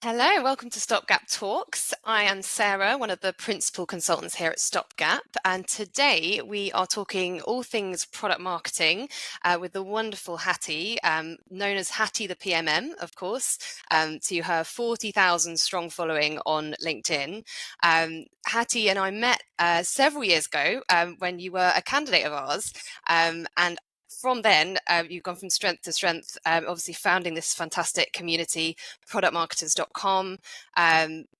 Hello, welcome to Stopgap Talks. I am Sarah, one of the principal consultants here at Stopgap, and today we are talking all things product marketing with the wonderful Hattie, known as Hattie the PMM, of course, to her 40,000 strong following on LinkedIn. Hattie and I met several years ago when you were a candidate of ours, and from then, you've gone from strength to strength, obviously founding this fantastic community, productmarketers.com,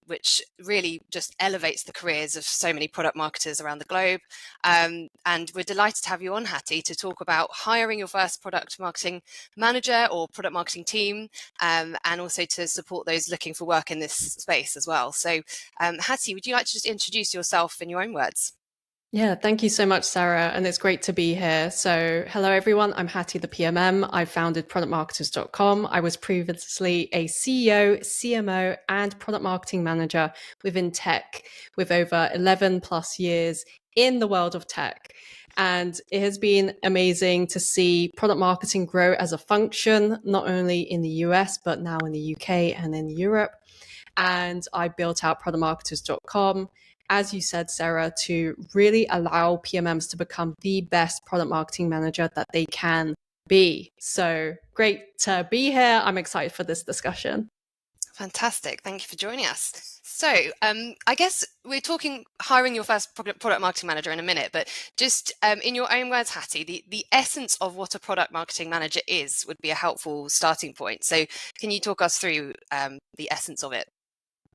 which really just elevates the careers of so many product marketers around the globe. And we're delighted to have you on, Hattie, to talk about hiring your first product marketing manager or product marketing team, and also to support those looking for work in this space as well. So, Hattie, would you like to just introduce yourself in your own words? Yeah, thank you so much, Sarah. And it's great to be here. So hello, everyone. I'm Hattie the PMM. I founded productmarketers.com. I was previously a CEO, CMO, and product marketing manager within tech with over 11 plus years in the world of tech. And it has been amazing to see product marketing grow as a function, not only in the US, but now in the UK and in Europe. And I built out productmarketers.com, as you said, Sarah, to really allow PMMs to become the best product marketing manager that they can be. So great to be here. I'm excited for this discussion. Fantastic. Thank you for joining us. So I guess we're talking hiring your first product marketing manager in a minute, but just in your own words, Hattie, the essence of what a product marketing manager is would be a helpful starting point. So can you talk us through the essence of it?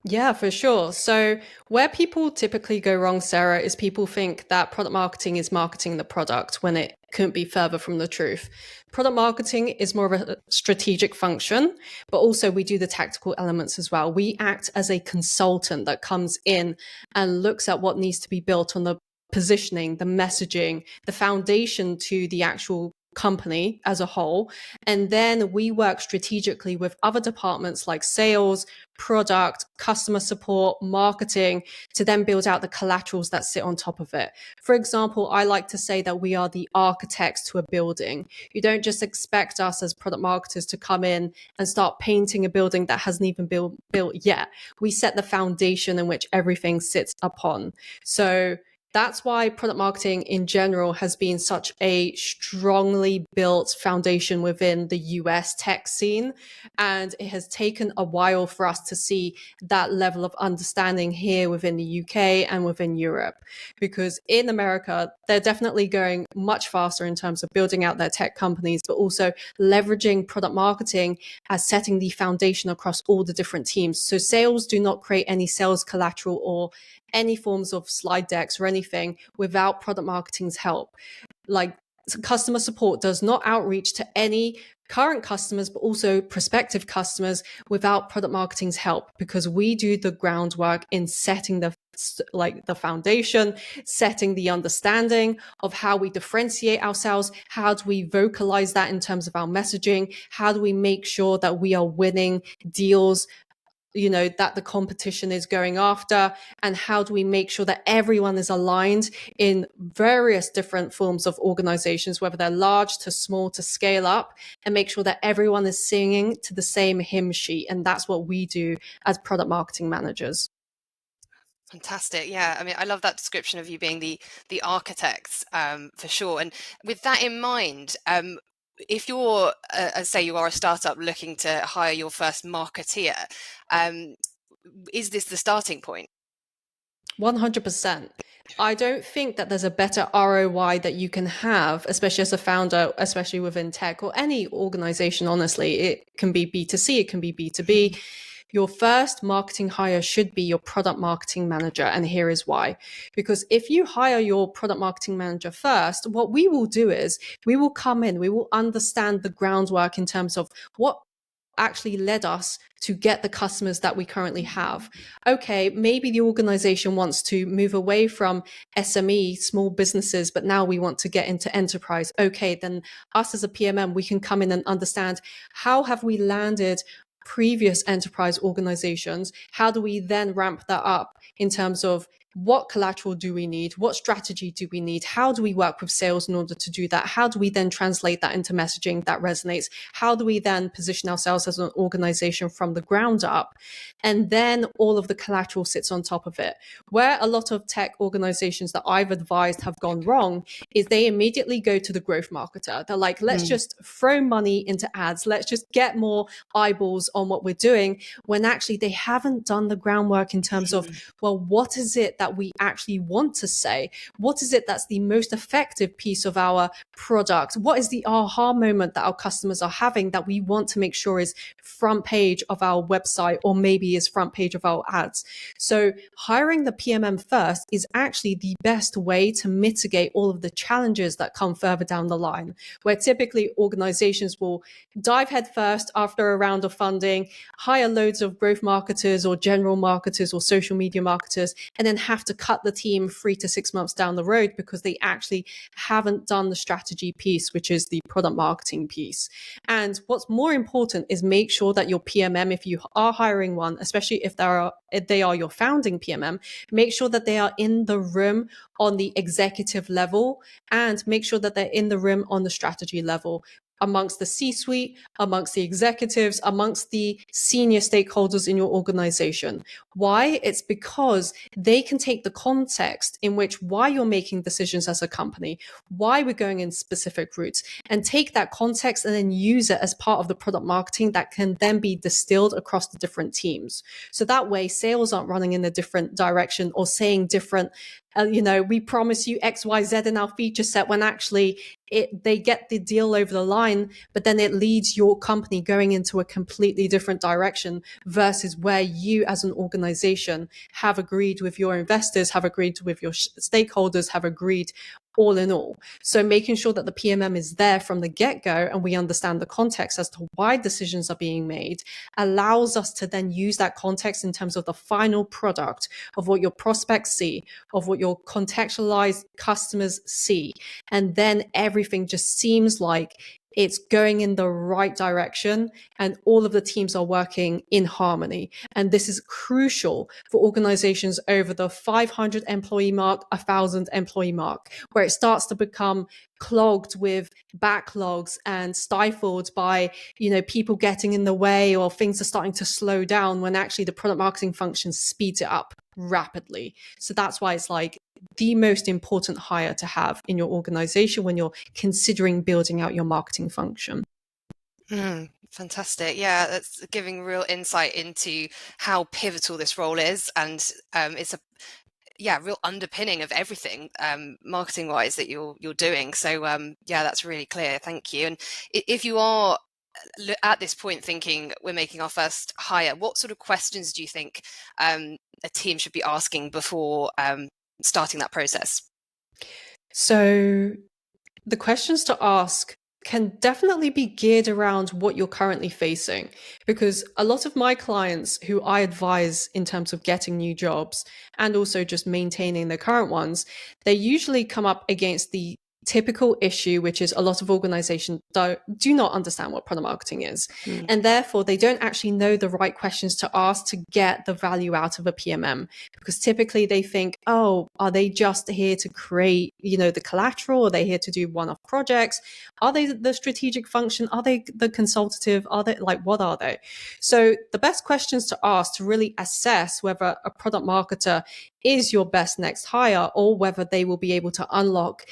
Yeah, for sure. So where people typically go wrong, Sarah, is people think that product marketing is marketing the product when it couldn't be further from the truth. Product marketing is more of a strategic function, but also we do the tactical elements as well. We act as a consultant that comes in and looks at what needs to be built on the positioning, the messaging, the foundation to the actual company as a whole. And then we work strategically with other departments like sales, product, customer support, marketing to then build out the collaterals that sit on top of it. For example, I like to say that we are the architects to a building. You don't just expect us as product marketers to come in and start painting a building that hasn't even built yet. We set the foundation in which everything sits upon. So that's why product marketing in general has been such a strongly built foundation within the US tech scene. And it has taken a while for us to see that level of understanding here within the UK and within Europe. Because in America, they're definitely going much faster in terms of building out their tech companies, but also leveraging product marketing as setting the foundation across all the different teams. So sales do not create any sales collateral or any forms of slide decks or anything without product marketing's help. Like customer support does not outreach to any current customers, but also prospective customers without product marketing's help, because we do the groundwork in setting the foundation, setting the understanding of how we differentiate ourselves. How do we vocalize that in terms of our messaging? How do we make sure that we are winning deals that the competition is going after, and how do we make sure that everyone is aligned in various different forms of organizations, whether they're large to small to scale up, and make sure that everyone is singing to the same hymn sheet. And that's what we do as product marketing managers. Fantastic. Yeah. I mean, I love that description of you being the architects, for sure. And with that in mind, if you're, say you are a startup looking to hire your first marketeer, is this the starting point? 100%. I don't think that there's a better ROI that you can have, especially as a founder, especially within tech or any organization. Honestly, it can be B2C, it can be B2B. Your first marketing hire should be your product marketing manager. And here is why. Because if you hire your product marketing manager first, what we will do is we will come in, we will understand the groundwork in terms of what actually led us to get the customers that we currently have. Okay, maybe the organization wants to move away from SME, small businesses, but now we want to get into enterprise. Okay, then us as a PMM, we can come in and understand how have we landed previous enterprise organizations? How do we then ramp that up in terms of what collateral do we need? What strategy do we need? How do we work with sales in order to do that? How do we then translate that into messaging that resonates? How do we then position ourselves as an organization from the ground up? And then all of the collateral sits on top of it. Where a lot of tech organizations that I've advised have gone wrong is they immediately go to the growth marketer. They're like, let's just throw money into ads. Let's just get more eyeballs on what we're doing, when actually they haven't done the groundwork in terms of, well, what is it that we actually want to say? What is it that's the most effective piece of our product? What is the aha moment that our customers are having that we want to make sure is front page of our website, or maybe is front page of our ads? So hiring the PMM first is actually the best way to mitigate all of the challenges that come further down the line, where typically organizations will dive headfirst after a round of funding, hire loads of growth marketers or general marketers or social media marketers, and then have to cut the team 3 to 6 months down the road because they actually haven't done the strategy piece, which is the product marketing piece. And what's more important is make sure that your PMM, if you are hiring one, especially if they are your founding PMM, make sure that they are in the room on the executive level, and make sure that they're in the room on the strategy level, amongst the C-suite, amongst the executives, amongst the senior stakeholders in your organization. Why? It's because they can take the context in which why you're making decisions as a company, why we're going in specific routes, and take that context and then use it as part of the product marketing that can then be distilled across the different teams. So that way sales aren't running in a different direction or saying different, we promise you X, Y, Z in our feature set, when actually they get the deal over the line, but then it leads your company going into a completely different direction versus where you as an organization have agreed with your investors, have agreed with your stakeholders, have agreed all in all. So making sure that the PMM is there from the get-go and we understand the context as to why decisions are being made allows us to then use that context in terms of the final product of what your prospects see, of what your contextualized customers see. And then everything just seems like it's going in the right direction and all of the teams are working in harmony. And this is crucial for organizations over the 500 employee mark, 1,000 employee mark, where it starts to become clogged with backlogs and stifled by, people getting in the way, or things are starting to slow down, when actually the product marketing function speeds it up rapidly. So that's why it's like the most important hire to have in your organization when you're considering building out your marketing function. Fantastic. Yeah, that's giving real insight into how pivotal this role is. And it's a real underpinning of everything marketing wise that you're doing. So that's really clear. Thank you. And if you are at this point thinking we're making our first hire, what sort of questions do you think a team should be asking before starting that process? So the questions to ask can definitely be geared around what you're currently facing, because a lot of my clients who I advise in terms of getting new jobs and also just maintaining their current ones, they usually come up against the typical issue, which is a lot of organizations do not understand what product marketing is. And therefore they don't actually know the right questions to ask to get the value out of a PMM, because typically they think, oh, are they just here to create, the collateral? Are they here to do one-off projects? Are they the strategic function? Are they the consultative? Are they what are they? So the best questions to ask to really assess whether a product marketer is your best next hire, or whether they will be able to unlock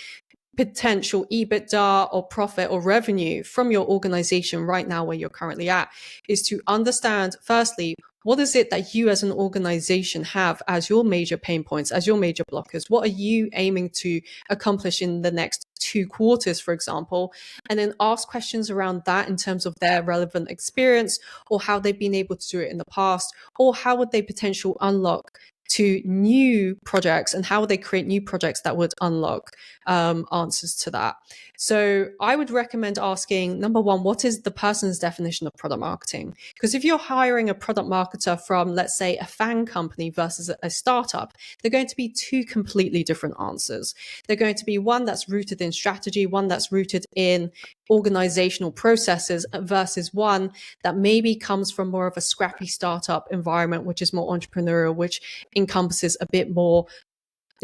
potential EBITDA or profit or revenue from your organization right now where you're currently at, is to understand, firstly, what is it that you as an organization have as your major pain points, as your major blockers? What are you aiming to accomplish in the next 2 quarters, for example? And then ask questions around that in terms of their relevant experience, or how they've been able to do it in the past, or how would they potentially unlock to new projects, and how would they create new projects that would unlock answers to that. So I would recommend asking, number one, what is the person's definition of product marketing? Because if you're hiring a product marketer from, let's say, a FANG company versus a startup, they're going to be 2 completely different answers. They're going to be one that's rooted in strategy, one that's rooted in organizational processes, versus one that maybe comes from more of a scrappy startup environment, which is more entrepreneurial, which encompasses a bit more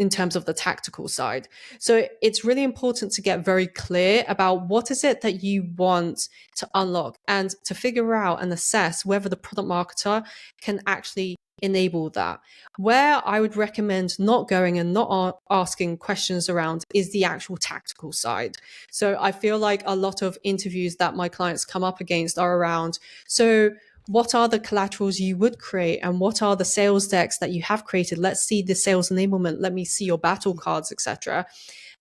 in terms of the tactical side. So it's really important to get very clear about what is it that you want to unlock and to figure out and assess whether the product marketer can actually enable that. Where I would recommend not going and not asking questions around is the actual tactical side. So I feel like a lot of interviews that my clients come up against are around, so what are the collaterals you would create and what are the sales decks that you have created? Let's see the sales enablement. Let me see your battle cards, etc.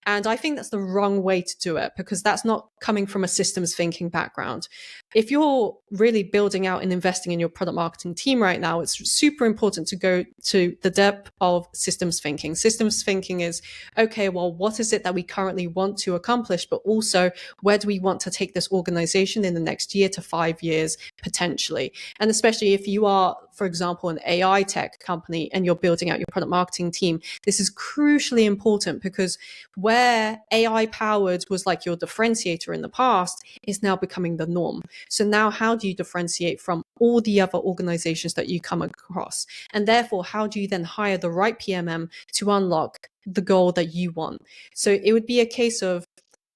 And I think that's the wrong way to do it, because that's not coming from a systems thinking background. If you're really building out and investing in your product marketing team right now, it's super important to go to the depth of systems thinking. Systems thinking is, okay, well, what is it that we currently want to accomplish? But also, where do we want to take this organization in the next year to 5 years, potentially? And especially if you are, for example, an AI tech company and you're building out your product marketing team, this is crucially important, because where AI powered was like your differentiator in the past is now becoming the norm. So now how do you differentiate from all the other organizations that you come across? And therefore, how do you then hire the right PMM to unlock the goal that you want? So it would be a case of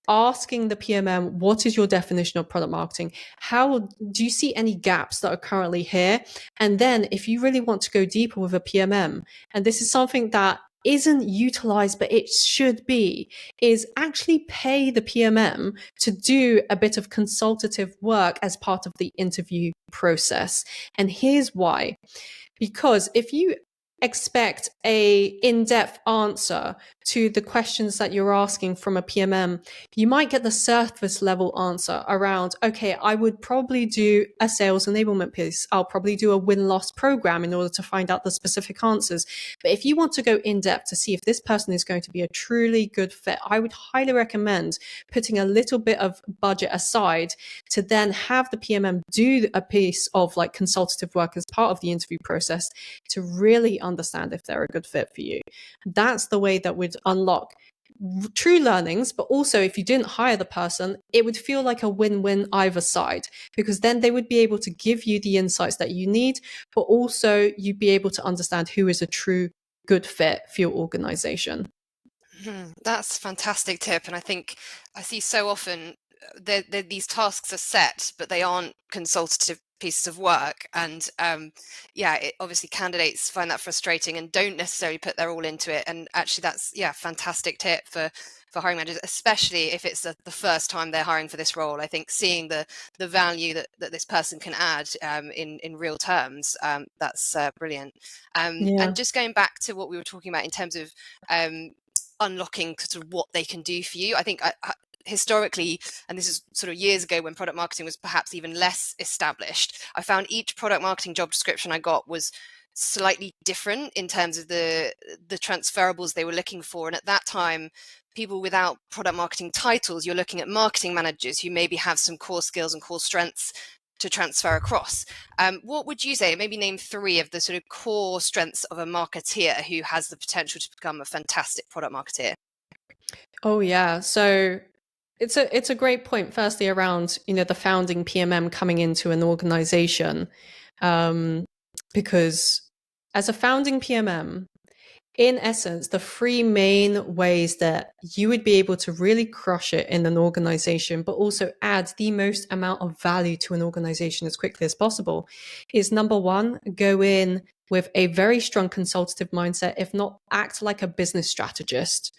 asking the PMM, what is your definition of product marketing? How do you see any gaps that are currently here? And then if you really want to go deeper with a PMM, and this is something that isn't utilized, but it should be, is actually pay the PMM to do a bit of consultative work as part of the interview process. And here's why. Because if you expect a in-depth answer to the questions that you're asking from a PMM, you might get the surface level answer around, okay, I would probably do a sales enablement piece. I'll probably do a win-loss program in order to find out the specific answers. But if you want to go in-depth to see if this person is going to be a truly good fit, I would highly recommend putting a little bit of budget aside to then have the PMM do a piece of like consultative work as part of the interview process to really understand if they're a good fit for you. That's the way that would unlock true learnings. But also, if you didn't hire the person, it would feel like a win-win either side, because then they would be able to give you the insights that you need, but also you'd be able to understand who is a true good fit for your organization. That's a fantastic tip. And I think I see so often these tasks are set, but they aren't consultative pieces of work. And obviously candidates find that frustrating and don't necessarily put their all into it. And actually that's, fantastic tip for hiring managers, especially if it's the first time they're hiring for this role. I think seeing the value that this person can add in real terms, that's brilliant. And just going back to what we were talking about in terms of unlocking sort of what they can do for you. I think historically, and this is sort of years ago when product marketing was perhaps even less established, I found each product marketing job description I got was slightly different in terms of the transferables they were looking for. And at that time, people without product marketing titles, you're looking at marketing managers who maybe have some core skills and core strengths to transfer across. What would you say? Maybe name 3 of the sort of core strengths of a marketeer who has the potential to become a fantastic product marketeer. Oh yeah, so it's a great point. Firstly, around the founding PMM coming into an organization, because as a founding PMM, in essence, the 3 main ways that you would be able to really crush it in an organization, but also add the most amount of value to an organization as quickly as possible, is number 1, go in with a very strong consultative mindset, if not act like a business strategist.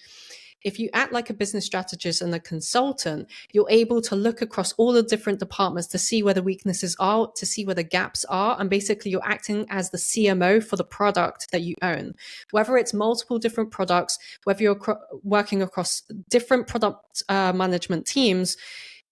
If you act like a business strategist and a consultant, you're able to look across all the different departments to see where the weaknesses are, to see where the gaps are. And basically you're acting as the CMO for the product that you own. Whether it's multiple different products, whether you're working across different product management teams,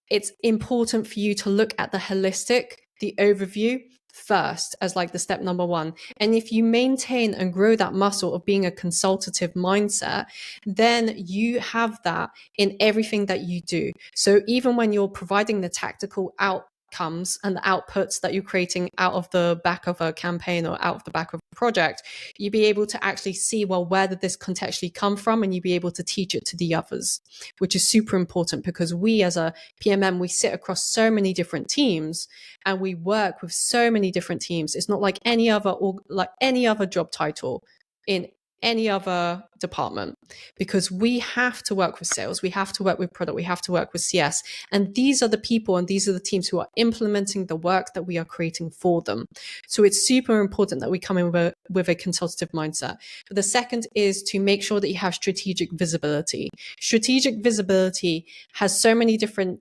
it's important for you to look at the holistic, the overview first as like the step number 1. And if you maintain and grow that muscle of being a consultative mindset, then you have that in everything that you do. So even when you're providing the tactical outcomes and the outputs that you're creating out of the back of a campaign or out of the back of a project, you'll be able to actually see, well, where did this contextually come from? And you'll be able to teach it to the others, which is super important, because we as a PMM, we sit across so many different teams and we work with so many different teams. It's not like any other job title in any other department, because we have to work with sales, we have to work with product, we have to work with CS. And these are the people and these are the teams who are implementing the work that we are creating for them. So it's super important that we come in with a consultative mindset. But the second is to make sure that you have strategic visibility. Strategic visibility has so many different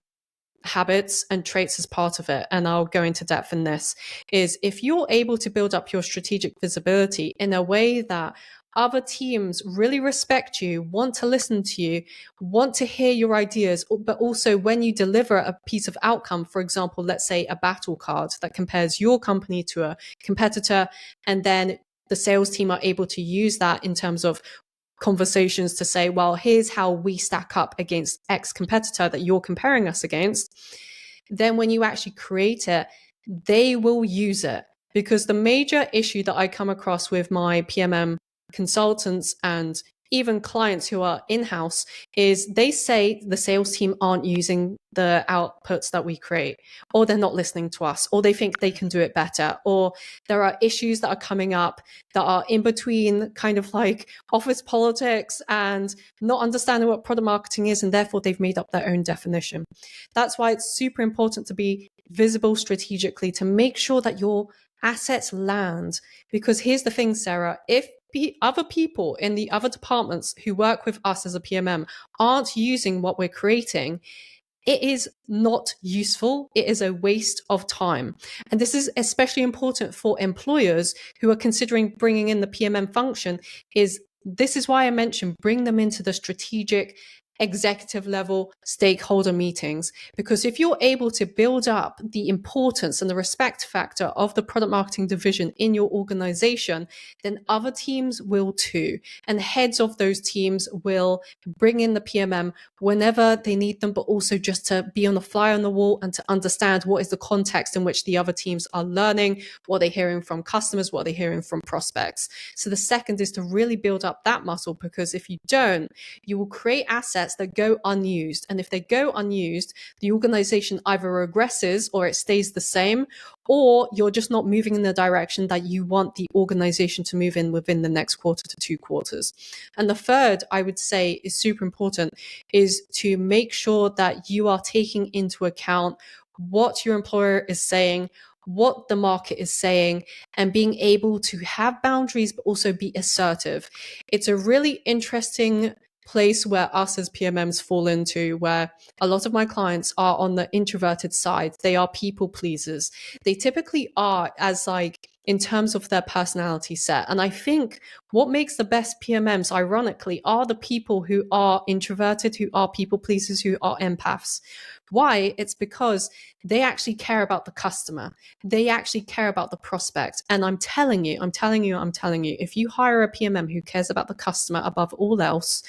habits and traits as part of it, and I'll go into depth in this, is if you're able to build up your strategic visibility in a way that other teams really respect you, want to listen to you, want to hear your ideas, but also when you deliver a piece of outcome, for example, let's say a battle card that compares your company to a competitor, and then the sales team are able to use that in terms of conversations to say, well, here's how we stack up against X competitor that you're comparing us against. Then when you actually create it, they will use it. Because the major issue that I come across with my PMM consultants and even clients who are in-house is they say the sales team aren't using the outputs that we create, or they're not listening to us, or they think they can do it better, or there are issues that are coming up that are in between kind of like office politics and not understanding what product marketing is, and therefore they've made up their own definition. That's why it's super important to be visible strategically to make sure that your assets land. Because here's the thing, Sarah, if other people in the other departments who work with us as a PMM aren't using what we're creating, it is not useful. It is a waste of time. And this is especially important for employers who are considering bringing in the PMM function. This is why I mentioned bring them into the strategic executive level stakeholder meetings, because if you're able to build up the importance and the respect factor of the product marketing division in your organization, then other teams will too. And heads of those teams will bring in the PMM whenever they need them, but also just to be on the fly on the wall and to understand what is the context in which the other teams are learning, what they're hearing from customers, what they're hearing from prospects. So the second is to really build up that muscle, because if you don't, you will create assets that go unused. And if they go unused, the organization either regresses or it stays the same, or you're just not moving in the direction that you want the organization to move in within the next quarter to 2 quarters. And the third, I would say, is super important, is to make sure that you are taking into account what your employer is saying, what the market is saying, and being able to have boundaries, but also be assertive. It's a really interesting place where us as PMMs fall into, where a lot of my clients are on the introverted side. They are people pleasers. They typically are, as like in terms of their personality set. And I think what makes the best PMMs, ironically, are the people who are introverted, who are people pleasers, who are empaths. Why? It's because they actually care about the customer. They actually care about the prospect. And I'm telling you, if you hire a PMM who cares about the customer above all else,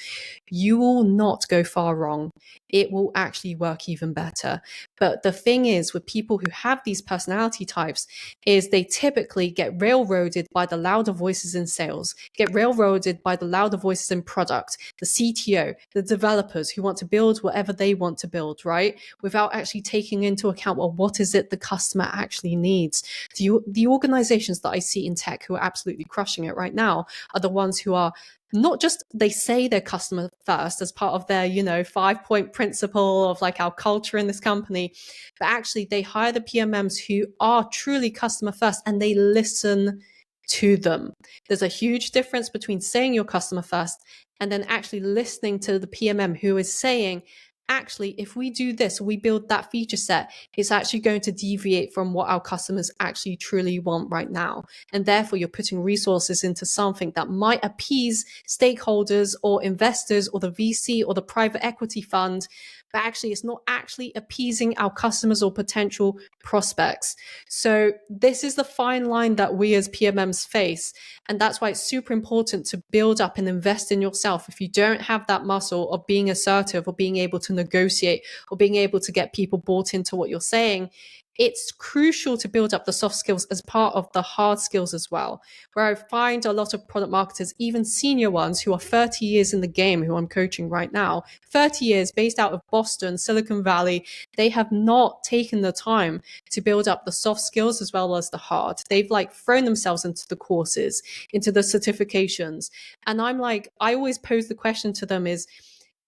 you will not go far wrong. It will actually work even better. But the thing is, with people who have these personality types, is they typically get railroaded by the louder voices in sales, get railroaded by the louder voices in product, the CTO, the developers who want to build whatever they want to build, right? Without actually taking into account, well, what is it the customer actually needs? The organizations that I see in tech who are absolutely crushing it right now are the ones who are not just, they say they're customer first as part of their, 5-point principle of like our culture in this company, but actually they hire the PMMs who are truly customer first and they listen to them. There's a huge difference between saying you're customer first and then actually listening to the PMM who is saying, actually, if we do this, we build that feature set, it's actually going to deviate from what our customers actually truly want right now. And therefore, you're putting resources into something that might appease stakeholders or investors or the VC or the private equity fund, but actually it's not actually appeasing our customers or potential prospects. So this is the fine line that we as PMMs face. And that's why it's super important to build up and invest in yourself. If you don't have that muscle of being assertive or being able to negotiate or being able to get people bought into what you're saying, it's crucial to build up the soft skills as part of the hard skills as well. Where I find a lot of product marketers, even senior ones who are 30 years in the game, who I'm coaching right now, 30 years based out of Boston, Silicon Valley, they have not taken the time to build up the soft skills as well as the hard. They've like thrown themselves into the courses, into the certifications. And I'm like, I always pose the question to them is,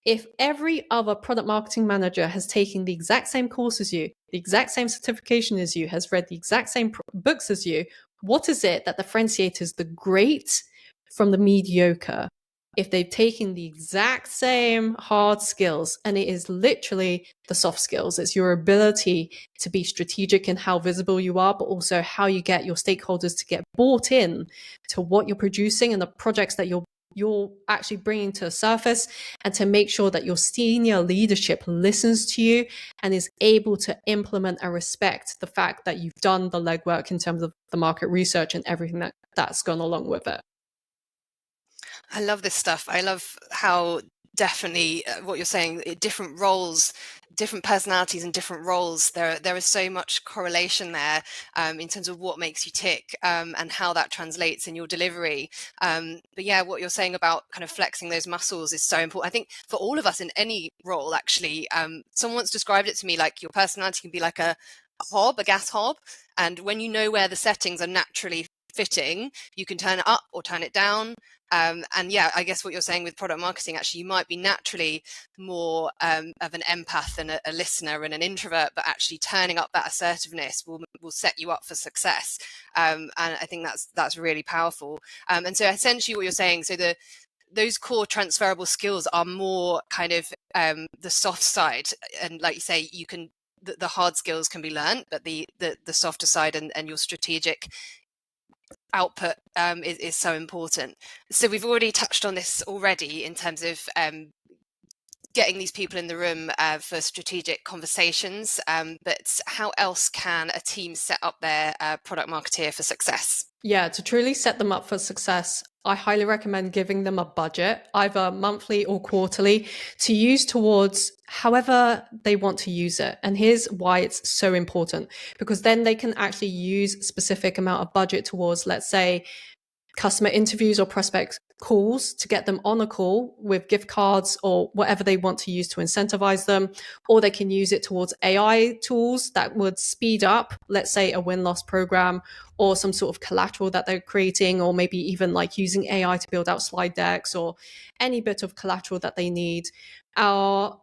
if every other product marketing manager has taken the exact same course as you, the exact same certification as you, has read the exact same books as you, what is it that differentiates the great from the mediocre? If they've taken the exact same hard skills, and it is literally the soft skills, it's your ability to be strategic in how visible you are, but also how you get your stakeholders to get bought in to what you're producing and the projects that you're actually bringing to the surface, and to make sure that your senior leadership listens to you and is able to implement and respect the fact that you've done the legwork in terms of the market research and everything that's gone along with it. I love this stuff. I love how definitely what you're saying, different roles, different personalities and different roles, there is so much correlation there in terms of what makes you tick and how that translates in your delivery. But yeah, what you're saying about kind of flexing those muscles is so important. I think for all of us in any role, actually, someone once described it to me like your personality can be like a hob, a gas hob. And when you know where the settings are naturally fitting, you can turn it up or turn it down. And yeah, I guess what you're saying with product marketing, actually, you might be naturally more of an empath and a listener and an introvert, but actually turning up that assertiveness will set you up for success. And I think that's really powerful. And so essentially what you're saying, so those core transferable skills are more kind of the soft side. And like you say, you can, the hard skills can be learned, but the softer side and your strategic output is so important. So we've already touched on this already in terms of getting these people in the room for strategic conversations, but how else can a team set up their product marketeer for success? Yeah, to truly set them up for success, I highly recommend giving them a budget, either monthly or quarterly, to use towards however they want to use it. And here's why it's so important, because then they can actually use specific amount of budget towards, let's say, customer interviews or prospect calls to get them on a call with gift cards or whatever they want to use to incentivize them. Or they can use it towards AI tools that would speed up, let's say, a win-loss program or some sort of collateral that they're creating, or maybe even like using AI to build out slide decks or any bit of collateral that they need. Are,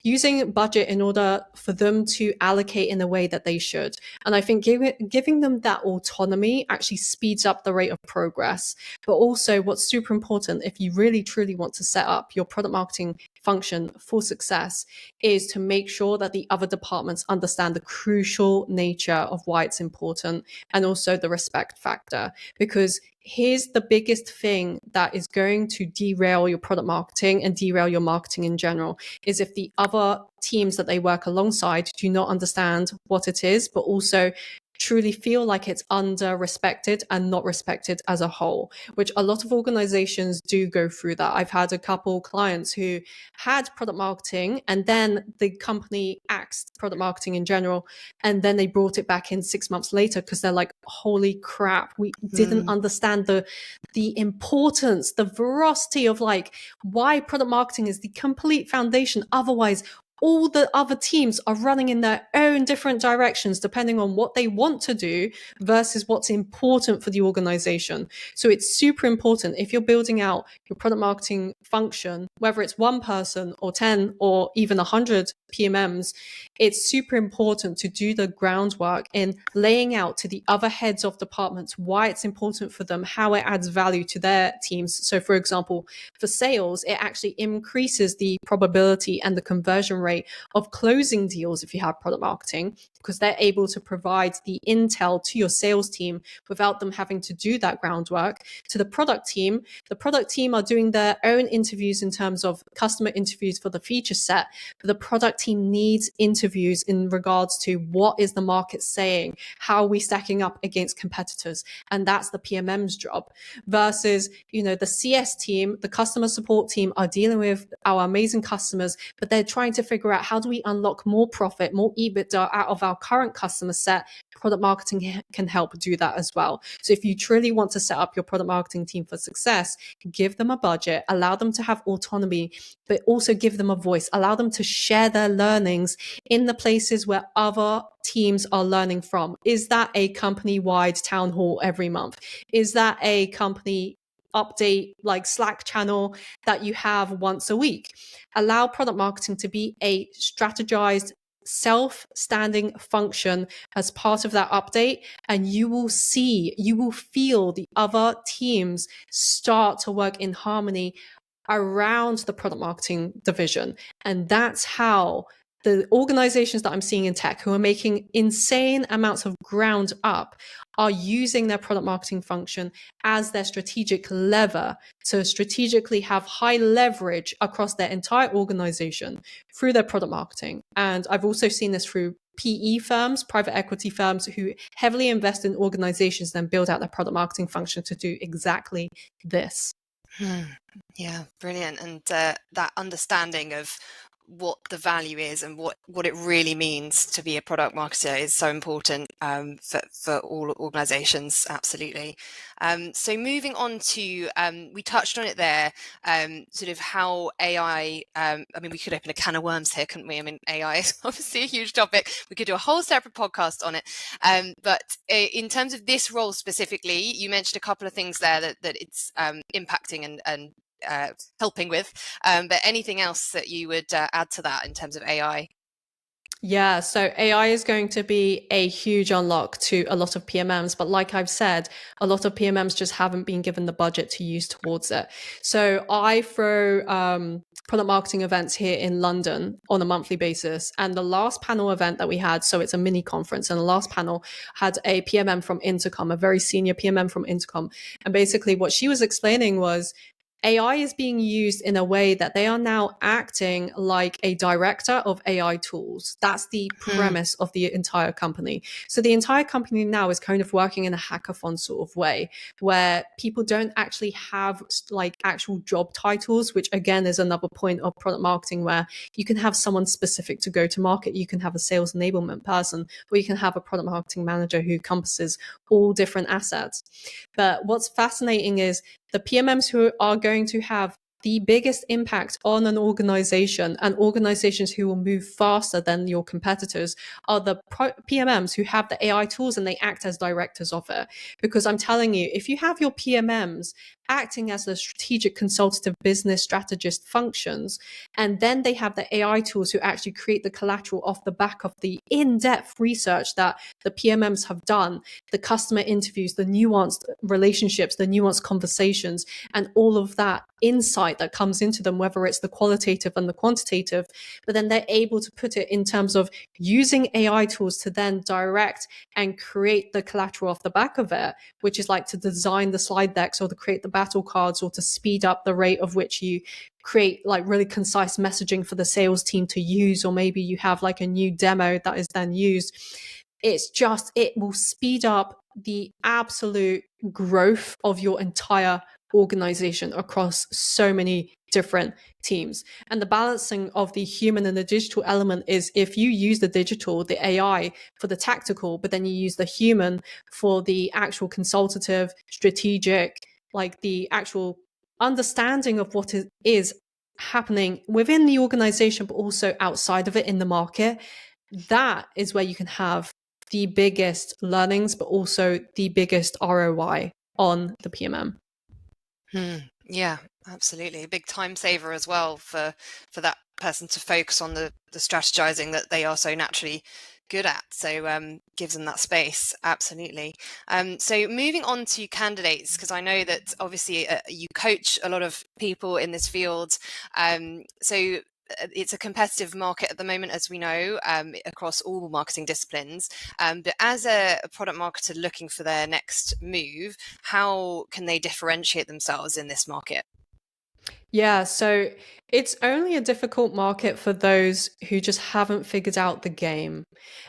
using budget in order for them to allocate in the way that they should. And I think giving them that autonomy actually speeds up the rate of progress. But also what's super important, if you really truly want to set up your product marketing function for success, is to make sure that the other departments understand the crucial nature of why it's important, and also the respect factor. Because here's the biggest thing that is going to derail your product marketing and derail your marketing in general, is if the other teams that they work alongside do not understand what it is, but also truly feel like it's under respected and not respected as a whole, which a lot of organizations do go through that. I've had a couple clients who had product marketing and then the company axed product marketing in general, and then they brought it back in 6 months later because they're like, holy crap, we didn't understand the importance, the veracity of like why product marketing is the complete foundation. Otherwise, all the other teams are running in their own different directions depending on what they want to do versus what's important for the organization. So it's super important if you're building out your product marketing function, whether it's one person or 10 or even 100 PMMs, it's super important to do the groundwork in laying out to the other heads of departments why it's important for them, how it adds value to their teams. So for example, for sales, it actually increases the probability and the conversion rate of closing deals if you have product marketing, because they're able to provide the intel to your sales team without them having to do that groundwork. To the product team are doing their own interviews in terms of customer interviews for the feature set, but the product product team needs interviews in regards to what is the market saying, how are we stacking up against competitors, and that's the PMM's job. Versus, the CS team, the customer support team, are dealing with our amazing customers, but they're trying to figure out, how do we unlock more profit, more EBITDA out of our current customer set? Product marketing can help do that as well. So if you truly want to set up your product marketing team for success, give them a budget, allow them to have autonomy, but also give them a voice, allow them to share their learnings in the places where other teams are learning from. Is that a company-wide town hall every month? Is that a company update like Slack channel that you have once a week? Allow product marketing to be a strategized, self-standing function as part of that update, and you will feel the other teams start to work in harmony around the product marketing division. And that's how the organizations that I'm seeing in tech who are making insane amounts of ground up are using their product marketing function as their strategic lever to strategically have high leverage across their entire organization through their product marketing. And I've also seen this through PE firms, private equity firms, who heavily invest in organizations, then build out their product marketing function to do exactly this. Yeah, brilliant. And that understanding of what the value is and what it really means to be a product marketer is so important for all organizations. Absolutely. So moving on to, we touched on it there, sort of how AI, I mean, we could open a can of worms here, couldn't we? I mean, AI is obviously a huge topic. We could do a whole separate podcast on it. But in terms of this role specifically, you mentioned a couple of things there that it's impacting and helping with, but anything else that you would add to that in terms of AI? Yeah, so AI is going to be a huge unlock to a lot of PMMs. But like I've said, a lot of PMMs just haven't been given the budget to use towards it. So I throw product marketing events here in London on a monthly basis. And the last panel event that we had, so it's a mini conference, and the last panel had a PMM from Intercom, a very senior PMM from Intercom. And basically what she was explaining was, AI is being used in a way that they are now acting like a director of AI tools. That's the premise of the entire company. So the entire company now is kind of working in a hackathon sort of way, where people don't actually have like actual job titles, which again is another point of product marketing, where you can have someone specific to go to market. You can have a sales enablement person, or you can have a product marketing manager who encompasses all different assets. But what's fascinating is the PMMs who are going to have the biggest impact on an organization, and organizations who will move faster than your competitors, are the PMMs who have the AI tools and they act as directors of it. Because I'm telling you, if you have your PMMs acting as a strategic consultative business strategist functions, and then they have the AI tools who actually create the collateral off the back of the in-depth research that the PMMs have done, the customer interviews, the nuanced relationships, the nuanced conversations, and all of that insight that comes into them, whether it's the qualitative and the quantitative, but then they're able to put it in terms of using AI tools to then direct and create the collateral off the back of it, which is like to design the slide decks or to create the battle cards or to speed up the rate of which you create like really concise messaging for the sales team to use, or maybe you have like a new demo that is then used. It will speed up the absolute growth of your entire organization across so many different teams. And the balancing of the human and the digital element is, if you use the digital, the AI for the tactical, but then you use the human for the actual consultative, strategic, like the actual understanding of what is happening within the organization, but also outside of it in the market, that is where you can have the biggest learnings, but also the biggest ROI on the PMM. Yeah, absolutely. A big time saver as well for that person to focus on the strategizing that they are so naturally good at. So gives them that space. Absolutely. So moving on to candidates, because I know that obviously you coach a lot of people in this field. So it's a competitive market at the moment, as we know, across all marketing disciplines. But as a product marketer looking for their next move, how can they differentiate themselves in this market? Yeah, so it's only a difficult market for those who just haven't figured out the game.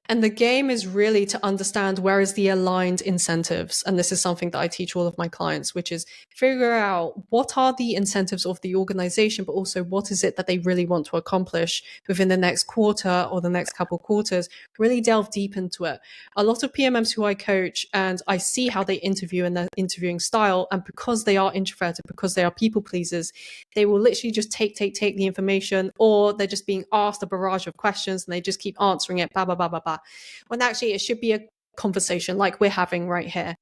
And the game is really to understand where is the aligned incentives. And this is something that I teach all of my clients, which is figure out what are the incentives of the organization, but also what is it that they really want to accomplish within the next quarter or the next couple quarters. Really delve deep into it. A lot of PMMs who I coach, and I see how they interview and their interviewing style. And because they are introverted, because they are people pleasers, they will literally just take the information, or they're just being asked a barrage of questions and they just keep answering it, blah, blah, blah, blah, blah. When actually it should be a conversation like we're having right here.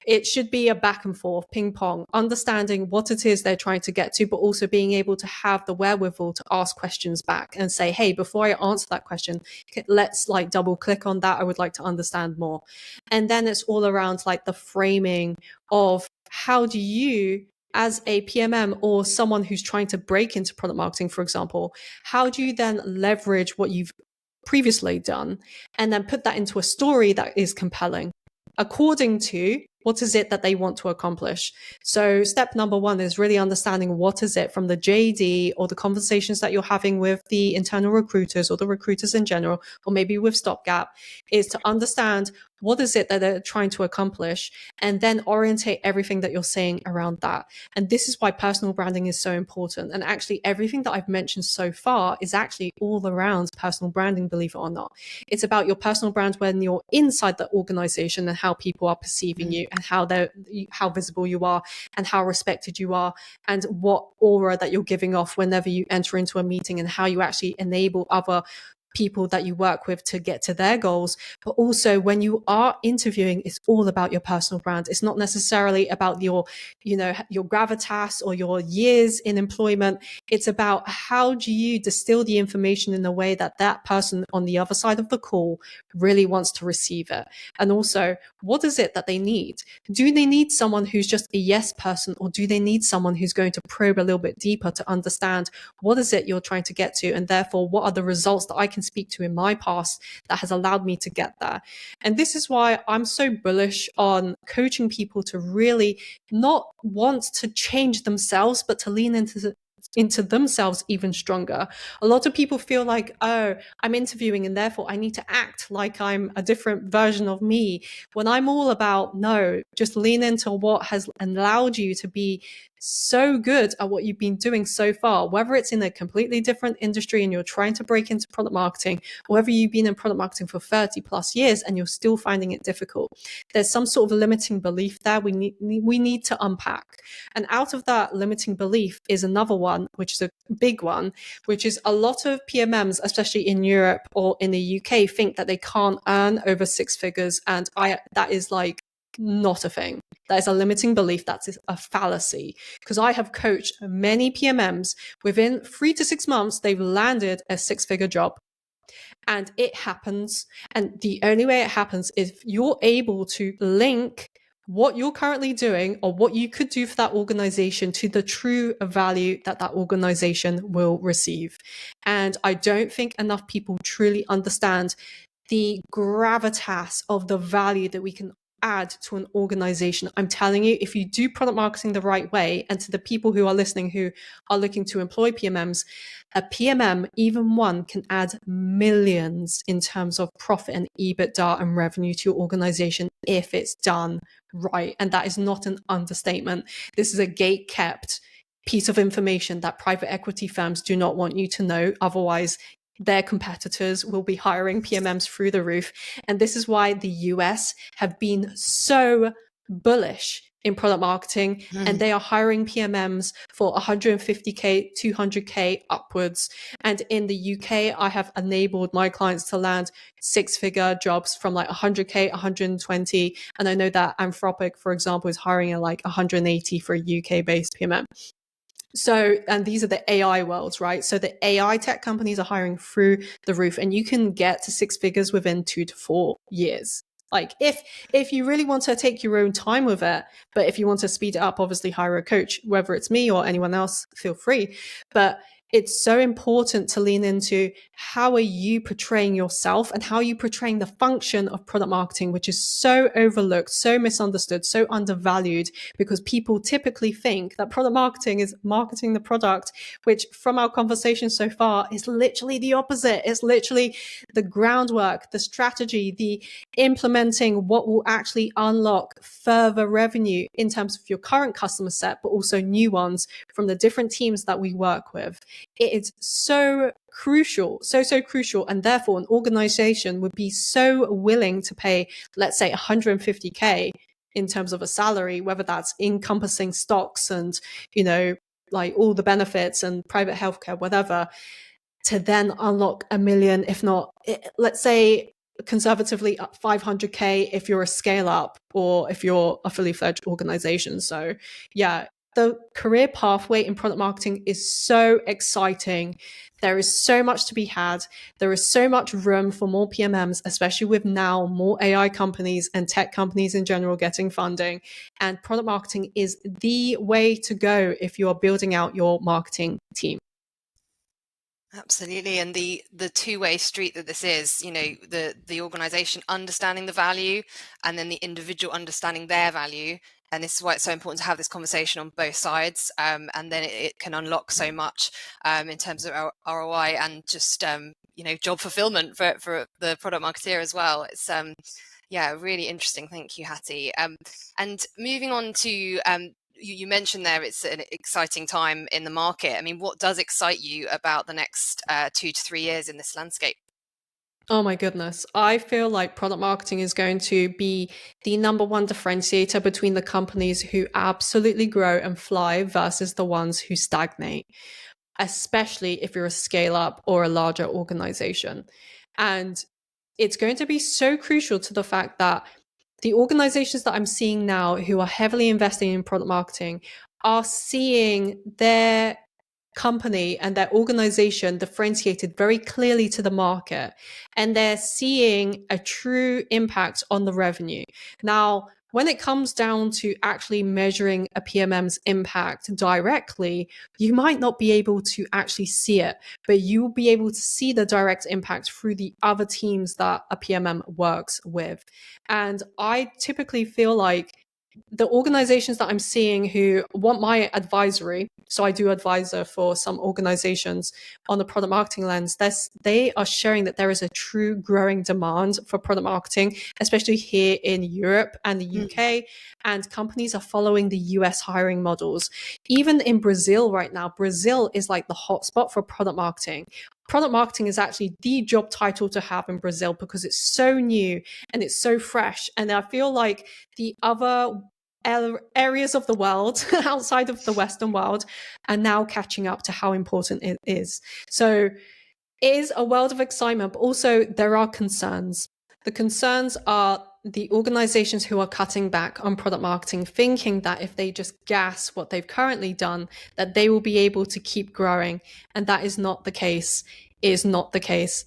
It should be a back and forth, ping pong, understanding what it is they're trying to get to, but also being able to have the wherewithal to ask questions back and say, hey, before I answer that question, let's like double click on that. I would like to understand more. And then it's all around like the framing of how do you, as a PMM or someone who's trying to break into product marketing, for example, how do you then leverage what you've previously done and then put that into a story that is compelling according to what is it that they want to accomplish? So step number one is really understanding what is it from the JD or the conversations that you're having with the internal recruiters or the recruiters in general, or maybe with Stopgap, is to understand what is it that they're trying to accomplish and then orientate everything that you're saying around that. And this is why personal branding is so important. And actually everything that I've mentioned so far is actually all around personal branding, believe it or not. It's about your personal brand when you're inside the organization and how people are perceiving you and how visible you are and how respected you are and what aura that you're giving off whenever you enter into a meeting and how you actually enable other people that you work with to get to their goals. But also when you are interviewing, it's all about your personal brand. It's not necessarily about your gravitas or your years in employment. It's about how do you distill the information in a way that that person on the other side of the call really wants to receive it. And also, what is it that they need? Do they need someone who's just a yes person, or do they need someone who's going to probe a little bit deeper to understand what is it you're trying to get to? And therefore, what are the results that I can speak to in my past that has allowed me to get there? And this is why I'm so bullish on coaching people to really not want to change themselves, but to lean into themselves even stronger. A lot of people feel like, oh, I'm interviewing and therefore I need to act like I'm a different version of me. When I'm all about, no, just lean into what has allowed you to be so good at what you've been doing so far, whether it's in a completely different industry and you're trying to break into product marketing, or whether you've been in product marketing for 30 plus years and you're still finding it difficult. There's some sort of limiting belief there we need to unpack. And out of that limiting belief is another one, which is a big one, which is a lot of PMMs, especially in Europe or in the UK, think that they can't earn over six figures. And that is like not a thing. That is a limiting belief. That's a fallacy. Because I have coached many PMMs within 3 to 6 months, they've landed a six-figure job. And it happens. And the only way it happens is if you're able to link what you're currently doing or what you could do for that organization to the true value that that organization will receive. And I don't think enough people truly understand the gravitas of the value that we can add to an organization. I'm telling you, if you do product marketing the right way, and to the people who are listening who are looking to employ PMMs, a PMM, even one, can add millions in terms of profit and EBITDA and revenue to your organization if it's done right. And that is not an understatement. This is a gate kept piece of information that private equity firms do not want you to know. Otherwise, their competitors will be hiring PMMs through the roof. And this is why the US have been so bullish in product marketing, and they are hiring PMMs for 150K, 200K upwards. And in the UK, I have enabled my clients to land six-figure jobs from like 100K, 120. And I know that Anthropic, for example, is hiring at like 180 for a UK-based PMM. So, and these are the AI worlds, right? So the AI tech companies are hiring through the roof, and you can get to six figures within 2 to 4 years. Like if you really want to take your own time with it, but if you want to speed it up, obviously hire a coach, whether it's me or anyone else, feel free. But it's so important to lean into how are you portraying yourself and how are you portraying the function of product marketing, which is so overlooked, so misunderstood, so undervalued, because people typically think that product marketing is marketing the product, which from our conversation so far is literally the opposite. It's literally the groundwork, the strategy, the implementing what will actually unlock further revenue in terms of your current customer set, but also new ones from the different teams that we work with. It is so crucial, so crucial. And therefore, an organization would be so willing to pay, let's say, 150K in terms of a salary, whether that's encompassing stocks and, like all the benefits and private healthcare, whatever, to then unlock 1 million, if not, let's say, conservatively 500K if you're a scale up or if you're a fully fledged organization. So yeah, the career pathway in product marketing is so exciting. There is so much to be had. There is so much room for more PMMs, especially with now more AI companies and tech companies in general getting funding. And product marketing is the way to go if you are building out your marketing team. Absolutely. And the two-way street that this is, the organization understanding the value and then the individual understanding their value. And this is why it's so important to have this conversation on both sides. And then it can unlock so much in terms of our ROI and just, job fulfillment for the product marketeer as well. It's, really interesting. Thank you, Hattie. And moving on to you mentioned there it's an exciting time in the market. I mean, what does excite you about the next 2 to 3 years in this landscape? Oh my goodness. I feel like product marketing is going to be the number one differentiator between the companies who absolutely grow and fly versus the ones who stagnate, especially if you're a scale up or a larger organization. And it's going to be so crucial to the fact that the organizations that I'm seeing now who are heavily investing in product marketing are seeing their company and their organization differentiated very clearly to the market, and they're seeing a true impact on the revenue. Now, when it comes down to actually measuring a PMM's impact directly, you might not be able to actually see it, but you will be able to see the direct impact through the other teams that a PMM works with. And I typically feel like the organizations that I'm seeing who want my advisory, so I do advisor for some organizations on the product marketing lens, they are showing that there is a true growing demand for product marketing, especially here in Europe and the UK, and companies are following the US hiring models. Even in Brazil right now, Brazil is like the hotspot for product marketing. Product marketing is actually the job title to have in Brazil because it's so new and it's so fresh. And I feel like the other areas of the world outside of the Western world are now catching up to how important it is. So it is a world of excitement, but also there are concerns. The concerns are the organizations who are cutting back on product marketing, thinking that if they just gas what they've currently done, that they will be able to keep growing. And that is not the case. Is not the case.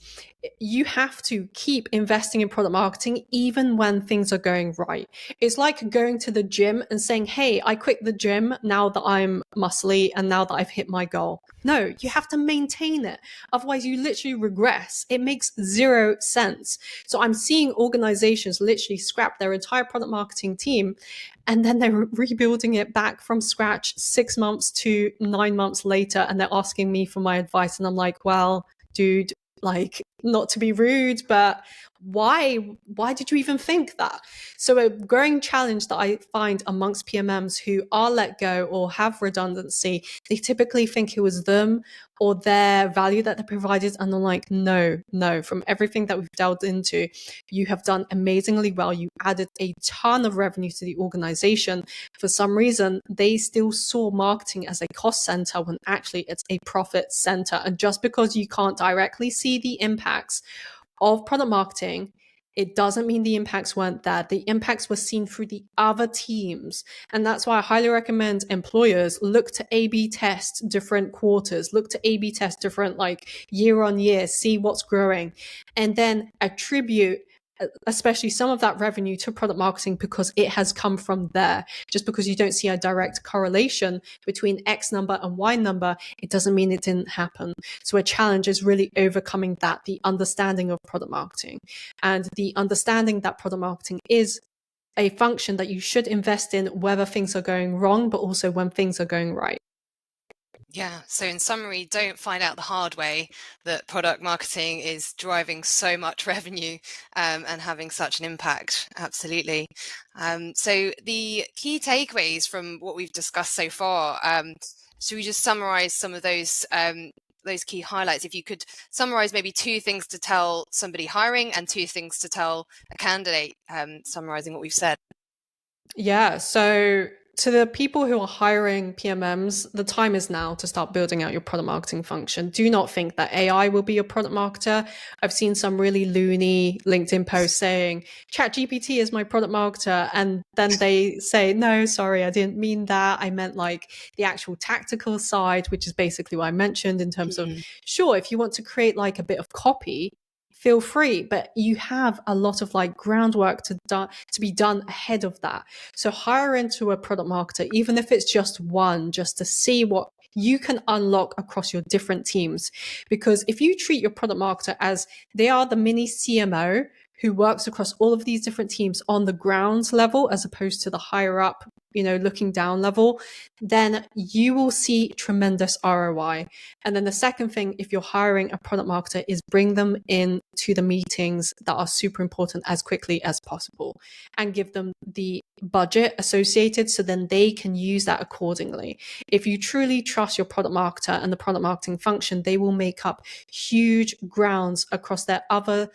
You have to keep investing in product marketing even when things are going right. It's like going to the gym and saying, hey, I quit the gym now that I'm muscly and now that I've hit my goal. No, you have to maintain it. Otherwise, you literally regress. It makes zero sense. So I'm seeing organizations literally scrap their entire product marketing team and then they're rebuilding it back from scratch 6 months to 9 months later. And they're asking me for my advice. And I'm like, well, dude, like, not to be rude, but why did you even think that? So a growing challenge that I find amongst PMMs who are let go or have redundancy, they typically think it was them or their value that they provided, and I'm like, no, from everything that we've delved into, you have done amazingly well. You added a ton of revenue to the organization. For some reason, they still saw marketing as a cost center when actually it's a profit center. And just because you can't directly see the impacts of product marketing, it doesn't mean the impacts weren't there. The impacts were seen through the other teams. And that's why I highly recommend employers look to A/B test different quarters, look to A/B test different, like, year on year, see what's growing, and then attribute especially some of that revenue to product marketing because it has come from there. Just because you don't see a direct correlation between X number and Y number, it doesn't mean it didn't happen. So a challenge is really overcoming that, the understanding of product marketing, and the understanding that product marketing is a function that you should invest in whether things are going wrong, but also when things are going right. Yeah. So in summary, don't find out the hard way that product marketing is driving so much revenue and having such an impact. Absolutely. So the key takeaways from what we've discussed so far, should we just summarize some of those key highlights? If you could summarize maybe 2 things to tell somebody hiring and 2 things to tell a candidate, summarizing what we've said. Yeah. So to the people who are hiring PMMs, the time is now to start building out your product marketing function. Do not think that AI will be your product marketer. I've seen some really loony LinkedIn posts saying ChatGPT is my product marketer. And then they say, no, sorry, I didn't mean that. I meant like the actual tactical side, which is basically what I mentioned in terms of, sure, if you want to create like a bit of copy, feel free, but you have a lot of like groundwork to be done ahead of that. So hire into a product marketer, even if it's just one, just to see what you can unlock across your different teams. Because if you treat your product marketer as they are the mini CMO who works across all of these different teams on the ground level, as opposed to the higher up, looking down level, then you will see tremendous ROI. And then the second thing, if you're hiring a product marketer, is bring them in to the meetings that are super important as quickly as possible and give them the budget associated so then they can use that accordingly. If you truly trust your product marketer and the product marketing function, they will make up huge grounds across the other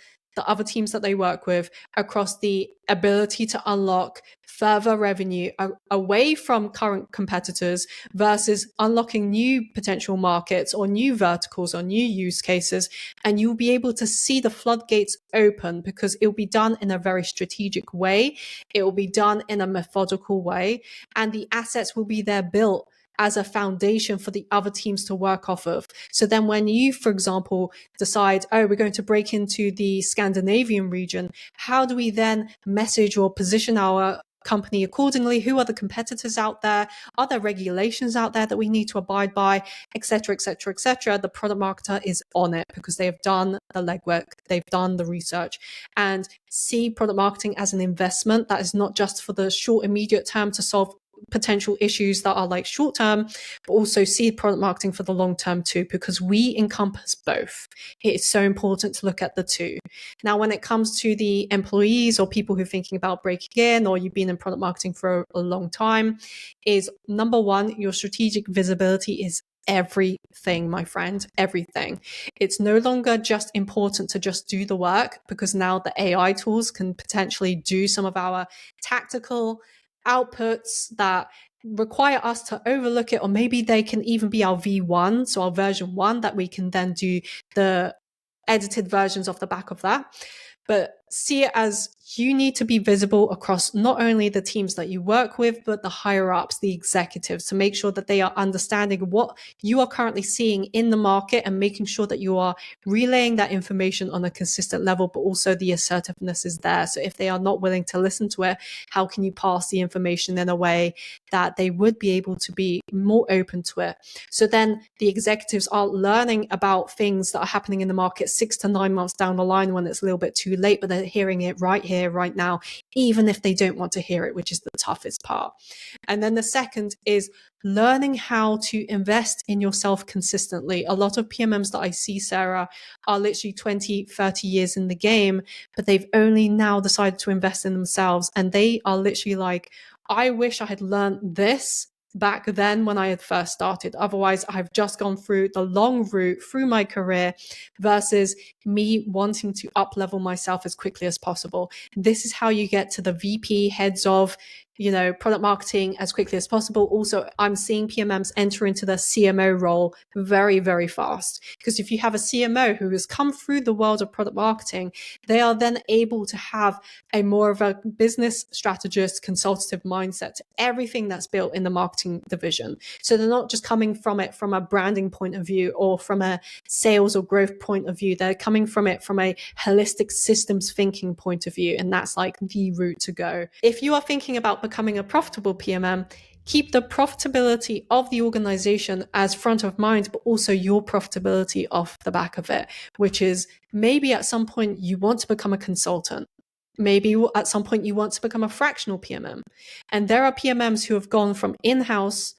teams that they work with, across the ability to unlock further revenue away from current competitors versus unlocking new potential markets or new verticals or new use cases. And you'll be able to see the floodgates open because it'll be done in a very strategic way. It will be done in a methodical way, and the assets will be there built as a foundation for the other teams to work off of. So then when you, for example, decide, oh, we're going to break into the Scandinavian region, how do we then message or position our company accordingly? Who are the competitors out there? Are there regulations out there that we need to abide by, et cetera, et cetera, et cetera? The product marketer is on it because they have done the legwork, they've done the research, and see product marketing as an investment that is not just for the short, immediate term to solve potential issues that are like short term, but also see product marketing for the long term too, because we encompass both. It is so important to look at the two. Now, when it comes to the employees or people who are thinking about breaking in, or you've been in product marketing for a long time, is number one, your strategic visibility is everything, my friend, everything. It's no longer just important to just do the work, because now the AI tools can potentially do some of our tactical outputs that require us to overlook it, or maybe they can even be our V1, so our version 1, that we can then do the edited versions off the back of that. But see it as you need to be visible across not only the teams that you work with, but the higher ups, the executives, to make sure that they are understanding what you are currently seeing in the market and making sure that you are relaying that information on a consistent level, but also the assertiveness is there. So if they are not willing to listen to it, how can you pass the information in a way that they would be able to be more open to it? So then the executives are learning about things that are happening in the market 6 to 9 months down the line when it's a little bit too late, but they're hearing it right here, right now, even if they don't want to hear it, which is the toughest part. And then the second is learning how to invest in yourself consistently. A lot of PMMs that I see, Sarah, are literally 20, 30 years in the game, but they've only now decided to invest in themselves. And they are literally like, I wish I had learned this back then when I had first started. Otherwise, I've just gone through the long route through my career versus me wanting to up level myself as quickly as possible. This is how you get to the VP, heads of, product marketing as quickly as possible. Also, I'm seeing PMMs enter into the CMO role very, very fast. Because if you have a CMO who has come through the world of product marketing, they are then able to have a more of a business strategist, consultative mindset to everything that's built in the marketing division. So they're not just coming from it from a branding point of view or from a sales or growth point of view. They're coming from it from a holistic systems thinking point of view. And that's like the route to go. If you are thinking about becoming a profitable PMM, keep the profitability of the organization as front of mind, but also your profitability off the back of it, which is maybe at some point you want to become a consultant. Maybe at some point you want to become a fractional PMM. And there are PMMs who have gone from in-house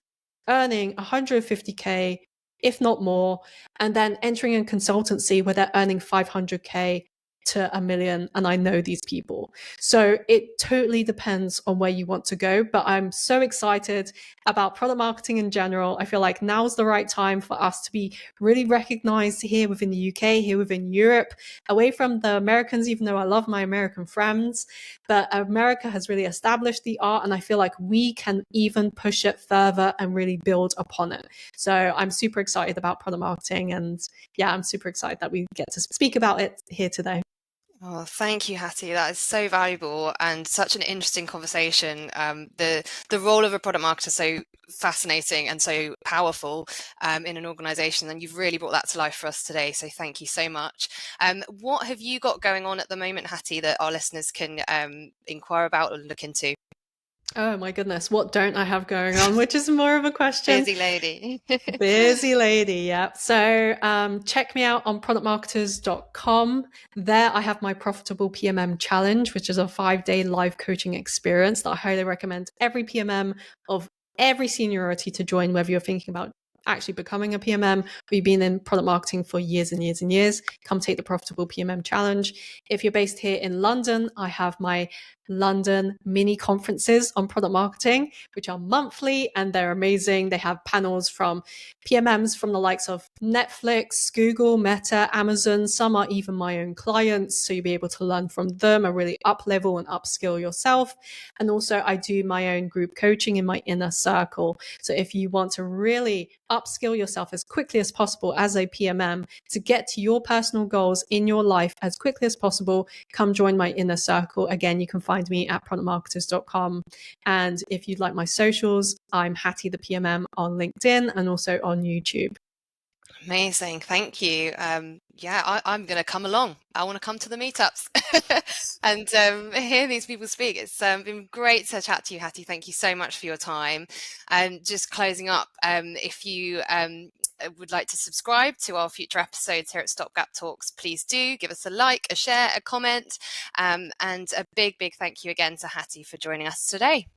earning 150K, if not more, and then entering a consultancy where they're earning 500K to $1 million. And I know these people. So it totally depends on where you want to go. But I'm so excited about product marketing in general. I feel like now's the right time for us to be really recognized here within the UK, here within Europe, away from the Americans, even though I love my American friends. But America has really established the art, and I feel like we can even push it further and really build upon it. So I'm super excited about product marketing, and yeah, I'm super excited that we get to speak about it here today. Oh, thank you, Hattie. That is so valuable and such an interesting conversation. The role of a product marketer is so fascinating and so powerful in an organization, and you've really brought that to life for us today. So thank you so much. What have you got going on at the moment, Hattie, that our listeners can inquire about or look into? Oh my goodness, what don't I have going on? Which is more of a question. Busy lady. Busy lady, yeah. So check me out on productmarketers.com. There I have my Profitable PMM Challenge, which is a 5-day live coaching experience that I highly recommend every PMM of every seniority to join, whether you're thinking about actually becoming a PMM or you've been in product marketing for years and years and years. Come take the Profitable PMM Challenge. If you're based here in London, I have my London mini conferences on product marketing, which are monthly, and they're amazing. They have panels from PMMs from the likes of Netflix, Google, Meta, Amazon. Some are even my own clients, so you'll be able to learn from them and really up level and upskill yourself. And also I do my own group coaching in my inner circle. So if you want to really upskill yourself as quickly as possible as a PMM to get to your personal goals in your life as quickly as possible, come join my inner circle. Again, you can find me at productmarketers.com. And if you'd like my socials, I'm Hattie the PMM on LinkedIn and also on YouTube. Amazing. Thank you. I'm going to come along. I want to come to the meetups and hear these people speak. It's been great to chat to you, Hattie. Thank you so much for your time. And just closing up, if you would like to subscribe to our future episodes here at Stopgap Talks, please do give us a like, a share, a comment, and a big, big thank you again to Hattie for joining us today.